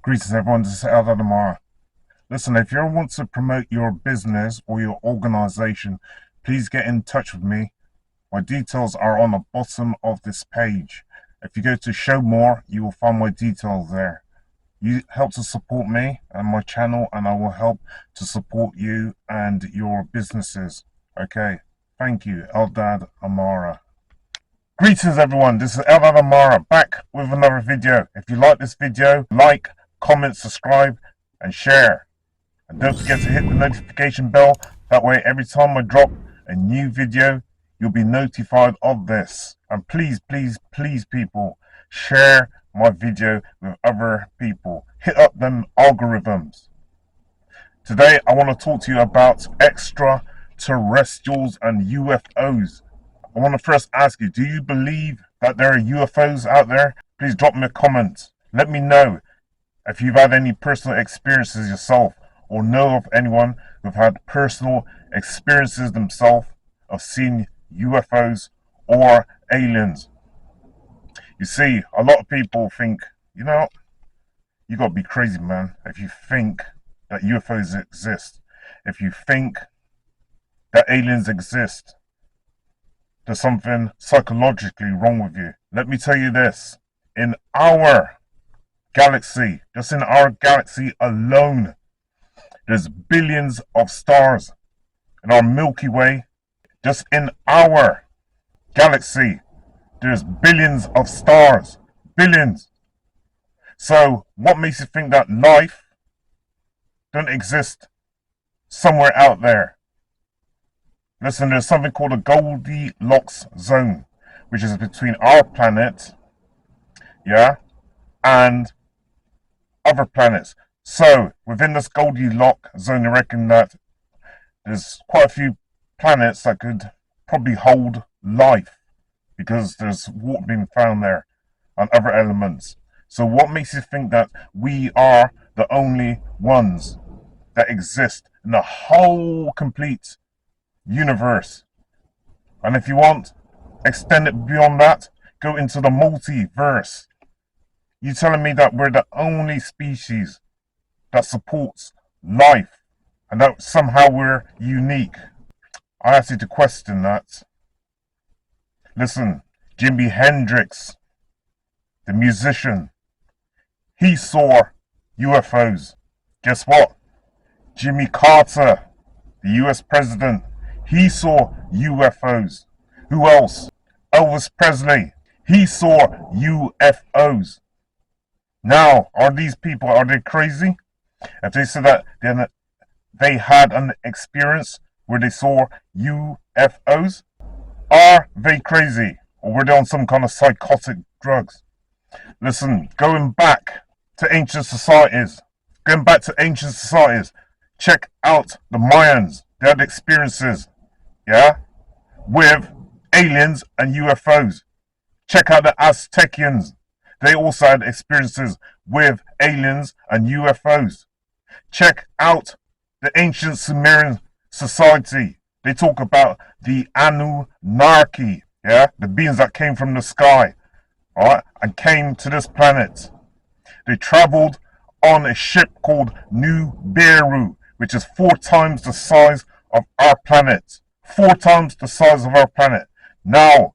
Greetings everyone, this is Eldad Amara. Listen, if you ever want to promote your business or your organization, please get in touch with me. My details are on the bottom of this page. If you go to show more, you will find my details there. You help to support me and my channel, and I will help to support you and your businesses. Okay, thank you, Eldad Amara. Greetings everyone, this is Eldad Amara back with another video. If you like this video, like, comment, subscribe and share, and don't forget to hit the notification bell. That way every time I drop a new video you'll be notified of this. And please people, share my video with other people. Hit up them algorithms. Today I want to talk to you about extraterrestrials and UFOs. I want to first ask you, do you believe that there are UFOs out there? Please drop me a comment. Let me know if you've had any personal experiences yourself, or know of anyone who've had personal experiences themselves of seeing UFOs or aliens. You see, a lot of people think, you gotta be crazy, man, if you think that UFOs exist. If you think that aliens exist, there's something psychologically wrong with you. Let me tell you this. In our galaxy, just in our galaxy alone, there's billions of stars in our Milky Way. Just in our galaxy, there's billions of stars. Billions. So what makes you think that life don't exist somewhere out there? Listen, there's something called a Goldilocks zone, which is between our planet, and other planets. So within this Goldilocks zone, I reckon that there's quite a few planets that could probably hold life, because there's water being found there and other elements. So what makes you think that we are the only ones that exist in the whole complete universe? And if you want, extend it beyond that, go into the multiverse. You telling me that we're the only species that supports life, and that somehow we're unique? I ask you to question that. Listen, Jimi Hendrix, the musician, he saw UFOs. Guess what? Jimmy Carter, the US president, he saw UFOs. Who else? Elvis Presley, he saw UFOs. Now, are these people, are they crazy? If they said that they had an experience where they saw UFOs, are they crazy? Or were they on some kind of psychotic drugs? Listen, going back to ancient societies, check out the Mayans. They had experiences, with aliens and UFOs. Check out the Aztecians. They also had experiences with aliens and UFOs. Check out the ancient Sumerian society. They talk about the Anunnaki, the beings that came from the sky, and came to this planet. They traveled on a ship called Nibiru, which is 4 times the size of our planet. 4 times the size of our planet. Now,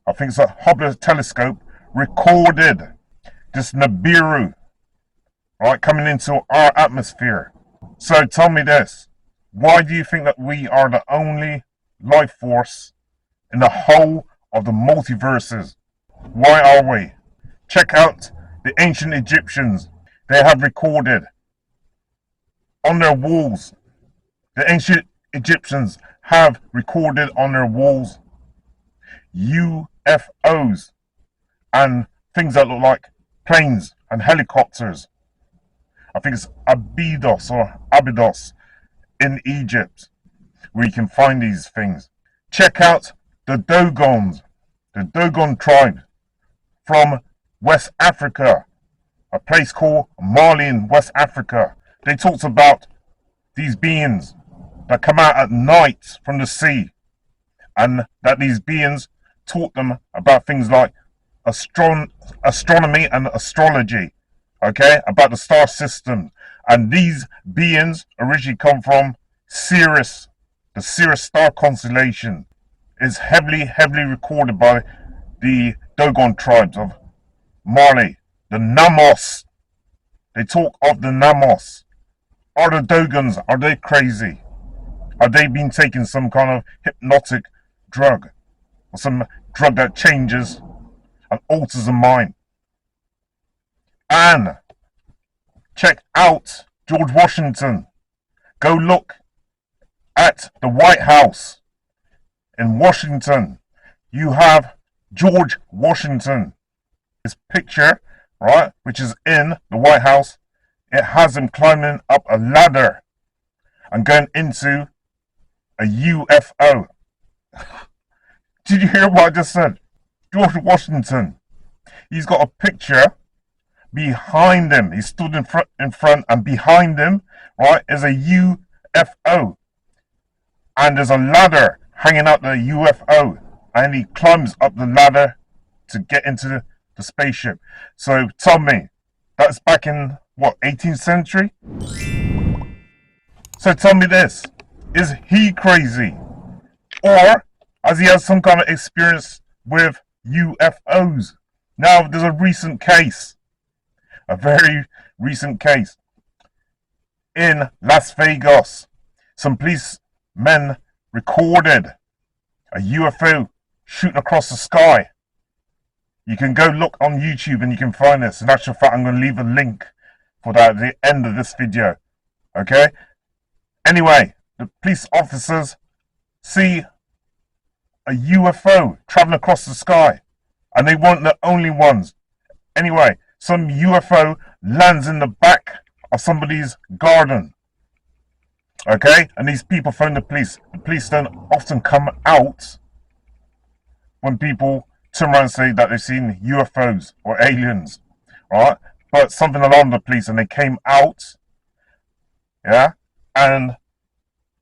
I think it's a Hubble telescope recorded this Nibiru, coming into our atmosphere. So tell me this, why do you think that we are the only life force in the whole of the multiverses? Why are we? Check out the ancient Egyptians. They have recorded on their walls. The ancient Egyptians have recorded on their walls UFOs and things that look like planes and helicopters. I think it's Abydos in Egypt where you can find these things. Check out the Dogons, the Dogon tribe from West Africa, a place called Mali in West Africa. They talked about these beings that come out at night from the sea, and that these beings taught them about things like astronomy and astrology, okay, about the star system. And these beings originally come from Sirius, the Sirius star constellation. Is heavily recorded by the Dogon tribes of Mali, the Namos. They talk of the Namos. Are the Dogons, are they crazy? Are they been taking some kind of hypnotic drug? Or some drug that changes and alters the mind? And check out George Washington. Go look at the White House in Washington. You have George Washington. His picture, right, which is in the White House, it has him climbing up a ladder and going into a UFO. Did you hear what I just said? George Washington. He's got a picture behind him. He stood in front, and behind him, right, is a UFO. And there's a ladder hanging out the UFO. And he climbs up the ladder to get into the spaceship. So tell me, that's back in, what, 18th century? So tell me this, is he crazy? Or has he had some kind of experience with UFOs? Now, there's a recent case, a very recent case, in Las Vegas. Some policemen recorded a UFO shooting across the sky. You can go look on YouTube and you can find this. In actual fact, I'm going to leave a link for that at the end of this video. Okay? Anyway, the police officers see a UFO traveling across the sky. And they weren't the only ones. Anyway, some UFO lands in the back of somebody's garden. Okay? And these people phone the police. The police don't often come out when people turn around and say that they've seen UFOs or aliens. Right? But something alarmed the police and they came out. Yeah? And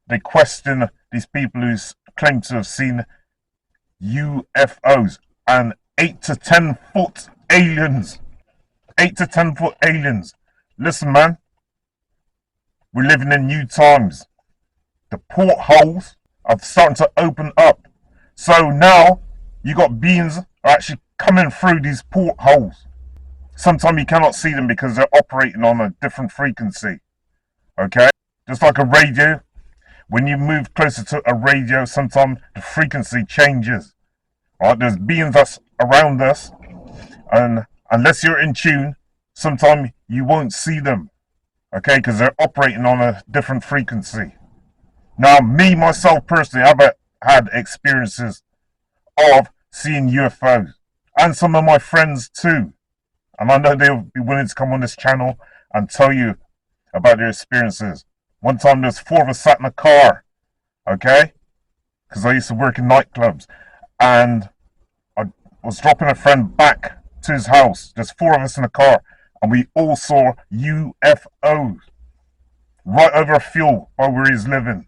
they question these people who claim to have seen UFOs and 8 to 10 foot aliens. 8 to 10 foot aliens. Listen, man. We're living in new times. The portholes are starting to open up. So now you got beings are actually coming through these portholes. Sometimes you cannot see them because they're operating on a different frequency. Okay? Just like a radio. When you move closer to a radio, sometimes the frequency changes. Right? There's beings that's around us, and unless you're in tune, sometimes you won't see them. Okay? Because they're operating on a different frequency. Now, me, myself, personally, I've had experiences of seeing UFOs. And some of my friends too. And I know they'll be willing to come on this channel and tell you about their experiences. One time there's 4 of us sat in a car. Okay? Because I used to work in nightclubs. And I was dropping a friend back to his house. There's 4 of us in a car. And we all saw UFOs. Right over a field by where he's living.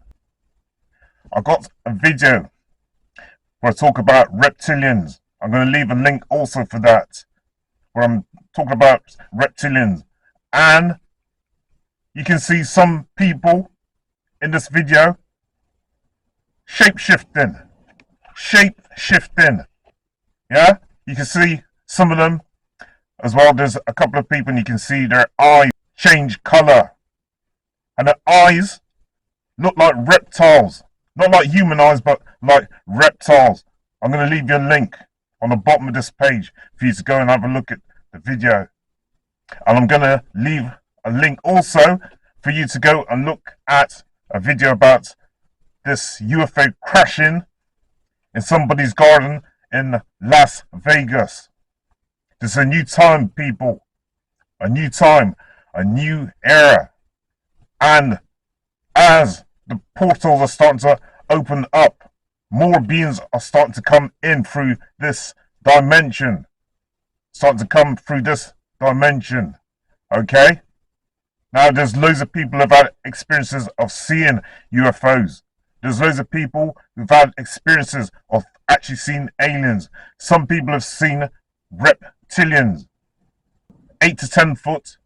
I got a video where I talk about reptilians. I'm going to leave a link also for that, where I'm talking about reptilians. And you can see some people in this video shape-shifting. Shape-shifting. Yeah? You can see some of them as well. There's a couple of people and you can see their eyes change colour. And their eyes look like reptiles. Not like human eyes, but like reptiles. I'm going to leave you a link on the bottom of this page for you to go and have a look at the video. And I'm going to leave a link also for you to go and look at a video about this UFO crashing in somebody's garden in Las Vegas. This is a new time, people. A new time. A new era. And as the portals are starting to open up, more beings are starting to come in through this dimension. Starting to come through this dimension. Okay? Now there's loads of people who've had experiences of seeing UFOs. There's loads of people who've had experiences of actually seeing aliens. Some people have seen reptilians. 8 to 10 foot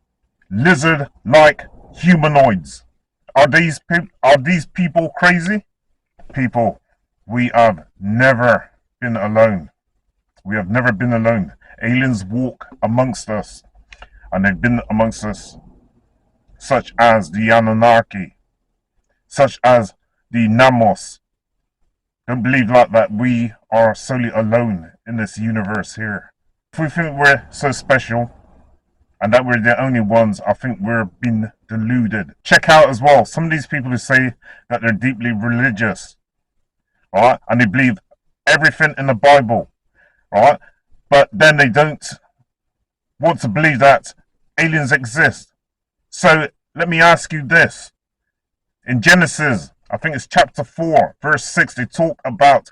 lizard-like humanoids. Are these people crazy? People, we have never been alone. We have never been alone. Aliens walk amongst us, and they've been amongst us, such as the Anunnaki, such as the Namos. Don't believe like that we are solely alone in this universe here. If we think we're so special and that we're the only ones, I think we're being deluded. Check out as well some of these people who say that they're deeply religious, right? And they believe everything in the Bible, right? But then they don't want to believe that aliens exist. So let me ask you this. In Genesis, I think it's chapter 4, verse 6, they talk about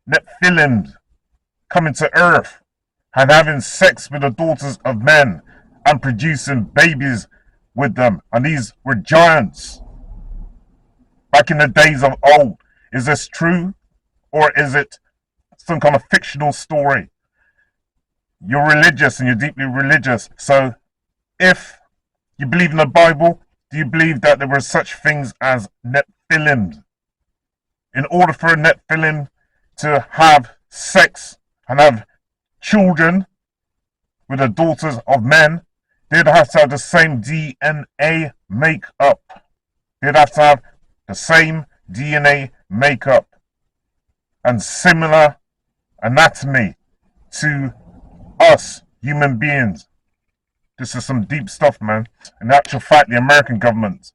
Nephilim coming to earth and having sex with the daughters of men and producing babies with them. And these were giants back in the days of old. Is this true, or is it some kind of fictional story? You're religious and you're deeply religious. So if you believe in the Bible, do you believe that there were such things as Nephilim? In order for a Nephilim to have sex and have children with the daughters of men, they'd have to have the same DNA makeup. They'd have to have the same DNA makeup and similar anatomy to us human beings. This is some deep stuff, man. In actual fact, the American government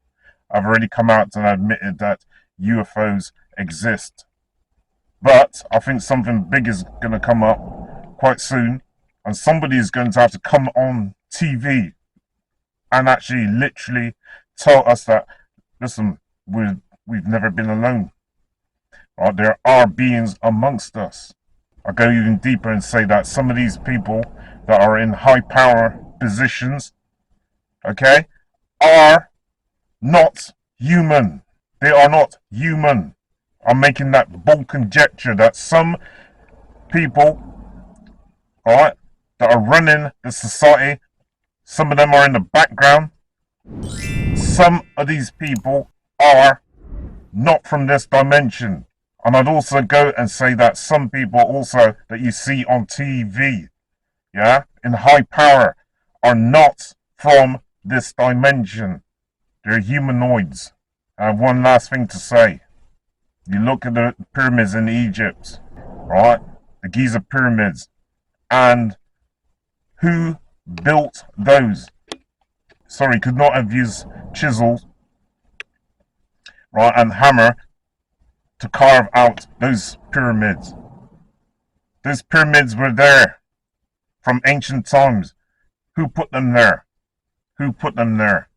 have already come out and admitted that UFOs exist. But I think something big is going to come up quite soon, and somebody is going to have to come on TV and actually literally tell us that, listen, we've never been alone. There are beings amongst us. I'll go even deeper and say that some of these people that are in high power positions, okay, are not human. They are not human. I'm making that bold conjecture that some people, alright, that are running the society, some of them are in the background. Some of these people are not from this dimension. And I'd also go and say that some people also that you see on TV, yeah, in high power, are not from this dimension. They're humanoids. I have one last thing to say. You look at the pyramids in Egypt, right? The Giza pyramids. And who built those? Sorry, could not have used chisels, right, and hammer to carve out those pyramids. Those pyramids were there from ancient times. Who put them there? Who put them there?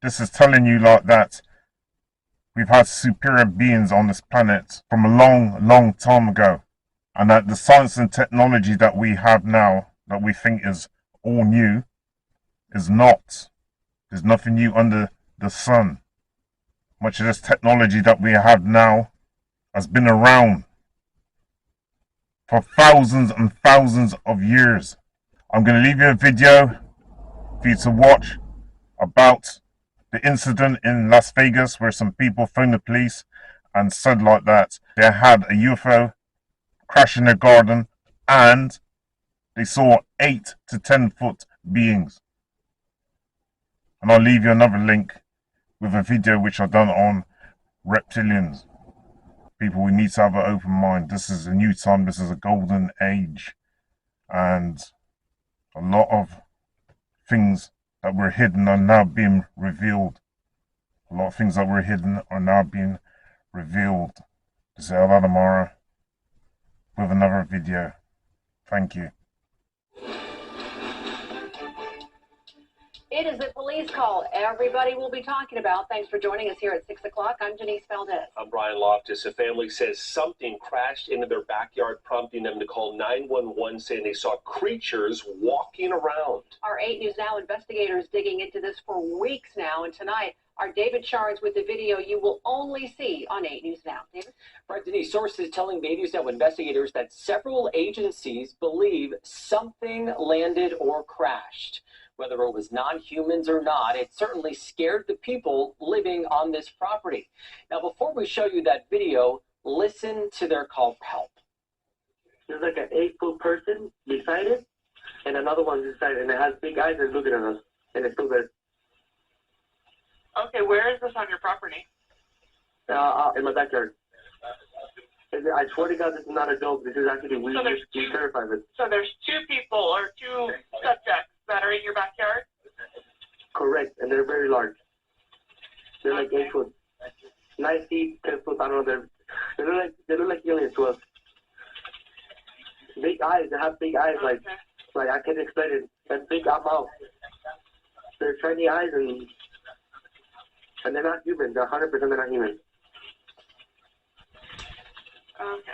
This is telling you like that we've had superior beings on this planet from a long, long time ago. And that the science and technology that we have now, that we think is all new, is not. There's nothing new under the sun. Much of this technology that we have now has been around for thousands and thousands of years. I'm going to leave you a video for you to watch about the incident in Las Vegas where some people phoned the police and said like that they had a UFO crash in their garden and they saw 8 to 10 foot beings. And I'll leave you another link with a video which I've done on reptilians. People, we need to have an open mind. This is a new time. This is a golden age. And a lot of things that were hidden are now being revealed. A lot of things that were hidden are now being revealed. This is Eldad Amara with another video. Thank you. It is a police call everybody will be talking about. Thanks for joining us here at 6 o'clock. I'm Janice Valdez. I'm Brian Loftus. A family says something crashed into their backyard, prompting them to call 911, saying they saw creatures walking around. Our 8 News Now investigators digging into this for weeks now, and tonight, our David Shards with the video you will only see on 8 News Now. David? Right, Denise, sources telling 8 News Now investigators that several agencies believe something landed or crashed. Whether it was non-humans or not, it certainly scared the people living on this property. Now, before we show you that video, listen to their call for help. There's like an 8-foot person beside it, and another one beside it, and it has big eyes and looking at us, and it's still there. Okay, where is this on your property? In my backyard. I swear to God, this is not a joke. This is actually we terrified it. So there's 2 people or 2 subjects that are in your backyard? Correct, and they're very large. They're like Okay. 8 foot, 9 feet, 10 foot. I don't know. They look like aliens to us. Big eyes. They have big eyes. Okay. Like I can't explain it. That big mouth. They're shiny eyes and they're not human. They're 100% they're not human. Okay.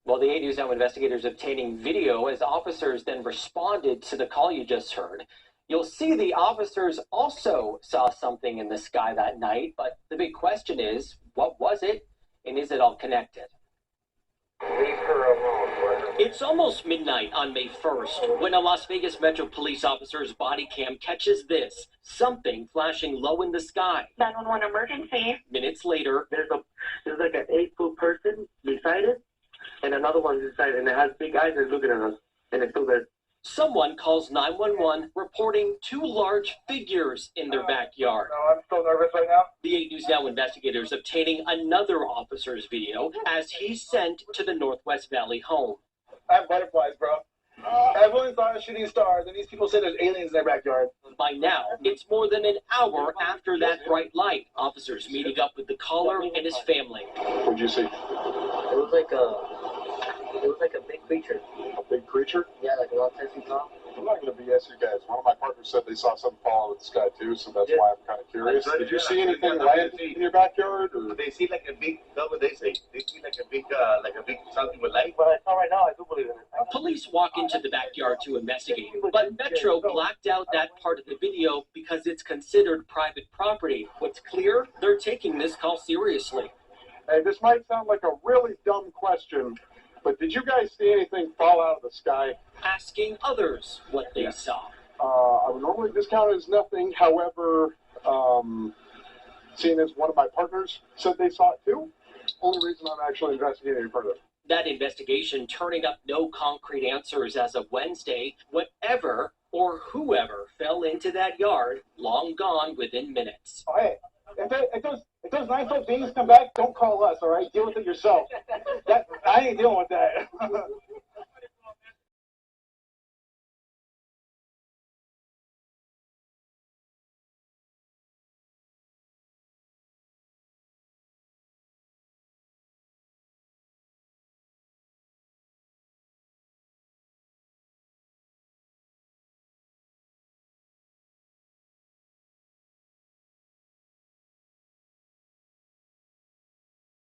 Well, the 8 News Now investigators obtaining video as officers then responded to the call you just heard. You'll see the officers also saw something in the sky that night, but the big question is, what was it, and is it all connected? Leave her alone. It's almost midnight on May 1st when a Las Vegas Metro police officer's body cam catches this, something flashing low in the sky. 911 emergency. Minutes later, There's like an 8-foot person beside it, and another one beside it, and it has big eyes and looking at us, and it's still there. someone calls 911 reporting 2 large figures in their backyard. No, I'm so nervous right now. The 8 News Now investigators obtaining another officer's video as he's sent to the Northwest Valley home. I have butterflies, bro. I've only thought of shooting stars, and these people say there's aliens in their backyard. By now, it's more than an hour after that bright light. Officers meeting up with the caller and his family. What'd you see? It was like a big creature. A big creature? Yeah, like about 10 feet tall. I'm not going to BS you guys. One of my partners said they saw something fall out of the sky too, so that's why I'm kind of curious. Did you see anything land in your backyard? Or? They see like a big, that's what they say. They see like a big something with light. But I saw right now, I do believe in it. Police walk into the backyard to investigate, but Metro blacked out that part of the video because it's considered private property. What's clear? They're taking this call seriously. Hey, this might sound like a really dumb question, but did you guys see anything fall out of the sky? Asking others what they saw. I would normally discount it as nothing. However, seeing as one of my partners said they saw it too, only reason I'm actually investigating further. That investigation turning up no concrete answers as of Wednesday. Whatever or whoever fell into that yard, long gone within minutes. Oh, hey, if those 9-foot beings come back, don't call us, all right? Deal with it yourself. I ain't dealing with that.